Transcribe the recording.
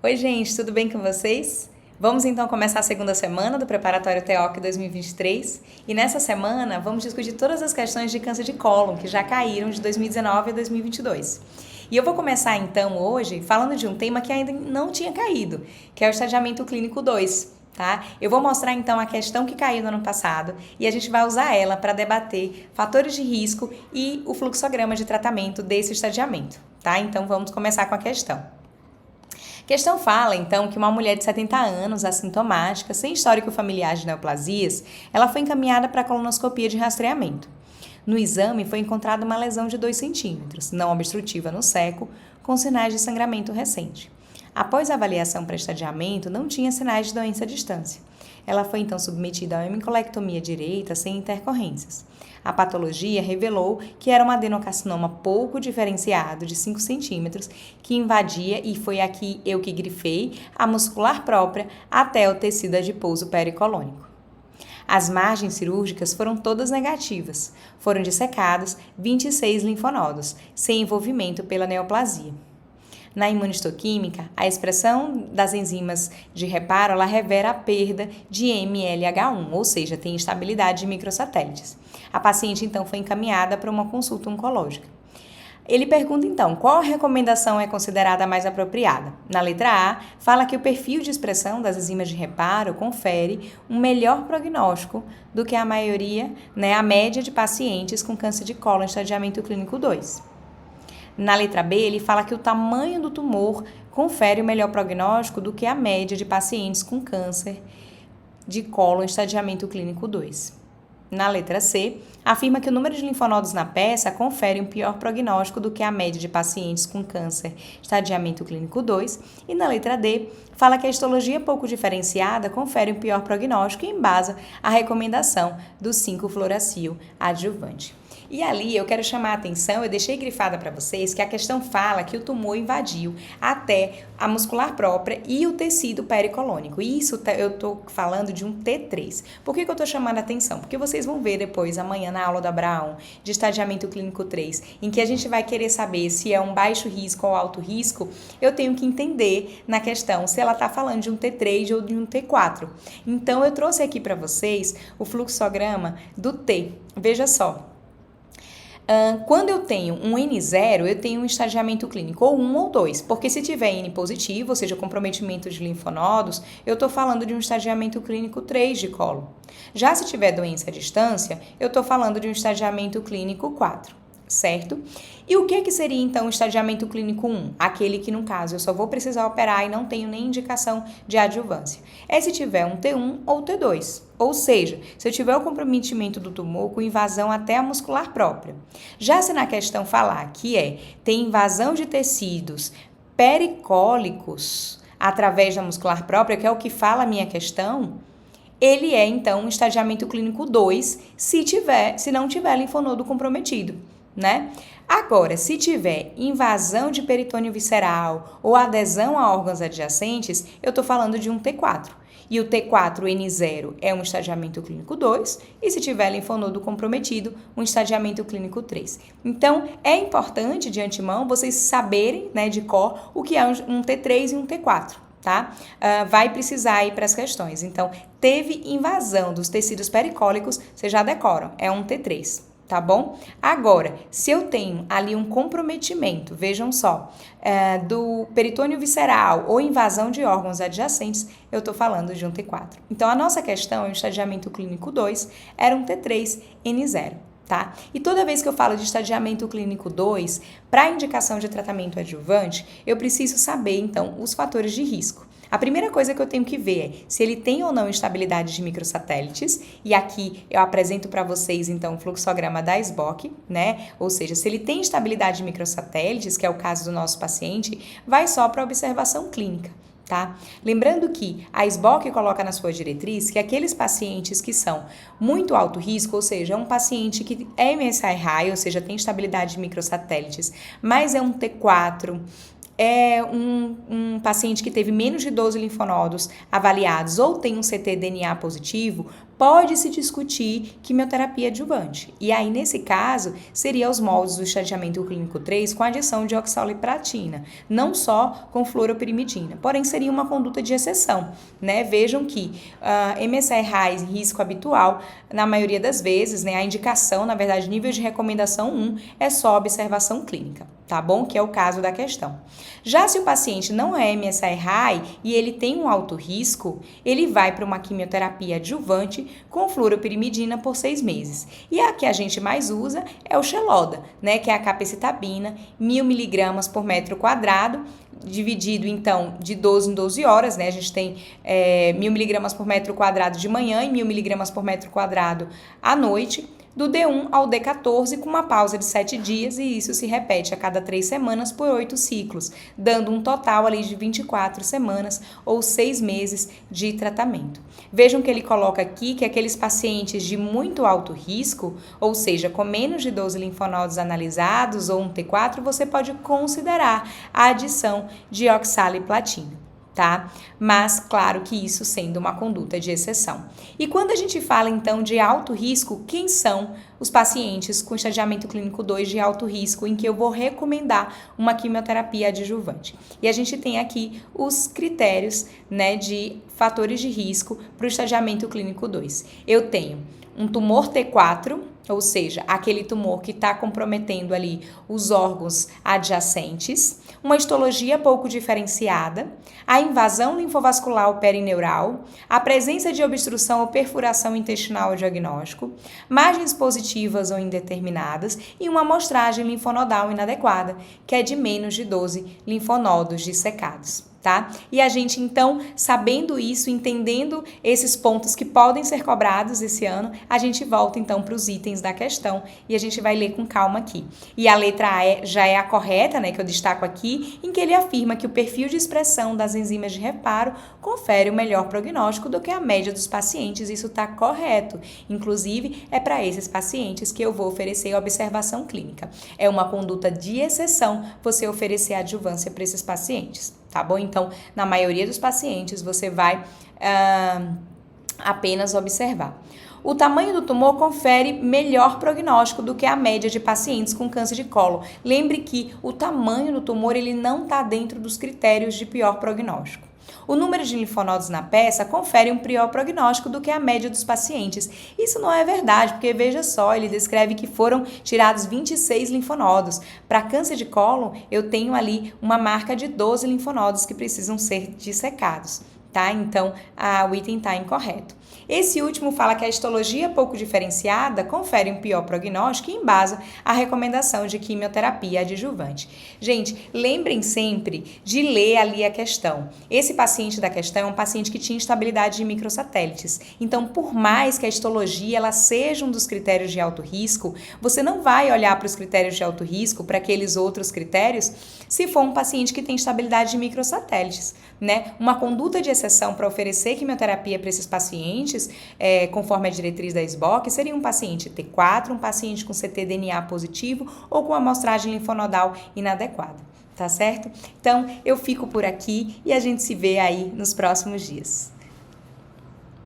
Oi, gente, tudo bem com vocês? Vamos então começar a segunda semana do Preparatório TEOC 2023 e nessa semana vamos discutir todas as questões de câncer de cólon que já caíram de 2019 a 2022. E eu vou começar então hoje falando de um tema que ainda não tinha caído, que é o estadiamento clínico 2. Tá? Eu vou mostrar então a questão que caiu no ano passado e a gente vai usar ela para debater fatores de risco e o fluxograma de tratamento desse estadiamento. Tá? Então vamos começar com a questão. A questão fala, então, que uma mulher de 70 anos, assintomática, sem histórico familiar de neoplasias, ela foi encaminhada para a colonoscopia de rastreamento. No exame, foi encontrada uma lesão de 2 centímetros, não obstrutiva no seco, com sinais de sangramento recente. Após a avaliação para estadiamento, não tinha sinais de doença à distância. Ela foi então submetida a uma hemicolectomia direita sem intercorrências. A patologia revelou que era um adenocarcinoma pouco diferenciado de 5 centímetros que invadia, e foi aqui eu que grifei, a muscular própria até o tecido adiposo pericolônico. As margens cirúrgicas foram todas negativas. Foram dissecados 26 linfonodos, sem envolvimento pela neoplasia. Na imunistoquímica, a expressão das enzimas de reparo ela revela a perda de MLH1, ou seja, tem instabilidade de microsatélites. A paciente, então, foi encaminhada para uma consulta oncológica. Ele pergunta, então, qual recomendação é considerada mais apropriada? Na letra A, fala que o perfil de expressão das enzimas de reparo confere um melhor prognóstico do que a maioria, a média de pacientes com câncer de cólon em estadiamento clínico 2. Na letra B, ele fala que o tamanho do tumor confere o melhor prognóstico do que a média de pacientes com câncer de cólon em estadiamento clínico 2. Na letra C, afirma que o número de linfonodos na peça confere um pior prognóstico do que a média de pacientes com câncer estadiamento clínico 2. E na letra D, fala que a histologia pouco diferenciada confere um pior prognóstico e embasa a recomendação do 5-fluoracil adjuvante. E ali eu quero chamar a atenção, eu deixei grifada para vocês que a questão fala que o tumor invadiu até a muscular própria e o tecido pericolônico. E isso eu estou falando de um T3. Por que eu estou chamando a atenção? Porque vocês vão ver depois, amanhã na aula da Abraão, de estadiamento clínico 3, em que a gente vai querer saber se é um baixo risco ou alto risco, eu tenho que entender na questão se ela está falando de um T3 ou de um T4. Então eu trouxe aqui para vocês o fluxograma do T. Veja só. Quando eu tenho um N0, eu tenho um estadiamento clínico ou 1 ou 2, porque se tiver N positivo, ou seja, comprometimento de linfonodos, eu estou falando de um estadiamento clínico 3 de cólon. Já se tiver doença à distância, eu estou falando de um estadiamento clínico 4, certo? E o que seria então o estadiamento clínico 1? Aquele que, no caso, eu só vou precisar operar e não tenho nem indicação de adjuvância. É se tiver um T1 ou T2. Ou seja, se eu tiver o comprometimento do tumor com invasão até a muscular própria. Já se na questão falar que tem invasão de tecidos pericólicos através da muscular própria, que é o que fala a minha questão, ele é então um estadiamento clínico 2 se não tiver linfonodo comprometido, né? Agora, se tiver invasão de peritônio visceral ou adesão a órgãos adjacentes, eu estou falando de um T4. E o T4N0 é um estadiamento clínico 2, e se tiver linfonodo comprometido, um estadiamento clínico 3. Então, é importante, de antemão, vocês saberem, de cor, o que é um T3 e um T4. Tá? Vai precisar ir para as questões. Então, teve invasão dos tecidos pericólicos, vocês já decoram, é um T3. Tá bom? Agora, se eu tenho ali um comprometimento, vejam só, do peritônio visceral ou invasão de órgãos adjacentes, eu estou falando de um T4. Então, a nossa questão é o estadiamento clínico 2, era um T3N0. Tá? E toda vez que eu falo de estadiamento clínico 2, para indicação de tratamento adjuvante, eu preciso saber, então, os fatores de risco. A primeira coisa que eu tenho que ver é se ele tem ou não instabilidade de microsatélites, e aqui eu apresento para vocês, então, o fluxograma da SBOC, Ou seja, se ele tem instabilidade de microsatélites, que é o caso do nosso paciente, vai só para observação clínica. Tá? Lembrando que a SBOC coloca na sua diretriz que aqueles pacientes que são muito alto risco, ou seja, um paciente que é MSI high, ou seja, tem estabilidade de microsatélites, mas é um T4, é um paciente que teve menos de 12 linfonodos avaliados ou tem um ctDNA positivo, pode-se discutir quimioterapia adjuvante. E aí, nesse caso, seria os moldes do estadiamento clínico 3 com adição de oxaliplatina, não só com fluoropirimidina. Porém, seria uma conduta de exceção, né? Vejam que MSI high, risco habitual, na maioria das vezes, né, a indicação, na verdade, nível de recomendação 1 é só observação clínica, tá bom? Que é o caso da questão. Já se o paciente não é MSI high e ele tem um alto risco, ele vai para uma quimioterapia adjuvante com fluoropirimidina por 6 meses. E a que a gente mais usa é o Xeloda, né, que é a capecitabina, 1.000 mg por metro quadrado, dividido, então, de 12 em 12 horas, né? A gente tem 1.000 mg por metro quadrado de manhã e 1.000 mg por metro quadrado à noite, do D1 ao D14, com uma pausa de 7 dias, e isso se repete a cada 3 semanas por 8 ciclos, dando um total ali de 24 semanas ou 6 meses de tratamento. Vejam que ele coloca aqui que aqueles pacientes de muito alto risco, ou seja, com menos de 12 linfonodos analisados ou um T4, você pode considerar a adição de oxaliplatina. Tá? Mas, claro que isso sendo uma conduta de exceção. E quando a gente fala, então, de alto risco, quem são os pacientes com estadiamento clínico 2 de alto risco em que eu vou recomendar uma quimioterapia adjuvante? E a gente tem aqui os critérios, né, de fatores de risco para o estadiamento clínico 2. Eu tenho um tumor T4, ou seja, aquele tumor que está comprometendo ali os órgãos adjacentes, uma histologia pouco diferenciada, a invasão linfovascular perineural, a presença de obstrução ou perfuração intestinal ao diagnóstico, margens positivas ou indeterminadas e uma amostragem linfonodal inadequada, que é de menos de 12 linfonodos dissecados. Tá? E a gente, então, sabendo isso, entendendo esses pontos que podem ser cobrados esse ano, a gente volta, então, para os itens da questão e a gente vai ler com calma aqui. E a letra A já é a correta, né, que eu destaco aqui, em que ele afirma que o perfil de expressão das enzimas de reparo confere o melhor prognóstico do que a média dos pacientes. Isso está correto. Inclusive, é para esses pacientes que eu vou oferecer observação clínica. É uma conduta de exceção você oferecer adjuvância para esses pacientes. Tá bom? Então, na maioria dos pacientes, você vai apenas observar. O tamanho do tumor confere melhor prognóstico do que a média de pacientes com câncer de cólon. Lembre que o tamanho do tumor ele não está dentro dos critérios de pior prognóstico. O número de linfonodos na peça confere um pior prognóstico do que a média dos pacientes. Isso não é verdade, porque veja só, ele descreve que foram tirados 26 linfonodos. Para câncer de cólon, eu tenho ali uma marca de 12 linfonodos que precisam ser dissecados. Tá? Então, o item está incorreto. Esse último fala que a histologia pouco diferenciada confere um pior prognóstico e embasa a recomendação de quimioterapia adjuvante. Gente, lembrem sempre de ler ali a questão. Esse paciente da questão é um paciente que tinha instabilidade de microsatélites. Então, por mais que a histologia ela seja um dos critérios de alto risco, você não vai olhar para os critérios de alto risco, para aqueles outros critérios, se for um paciente que tem instabilidade de microsatélites, né? Uma conduta de exceção para oferecer quimioterapia para esses pacientes, conforme a diretriz da SBOC, seria um paciente T4, um paciente com ctDNA positivo ou com amostragem linfonodal inadequada, tá certo? Então, eu fico por aqui e a gente se vê aí nos próximos dias.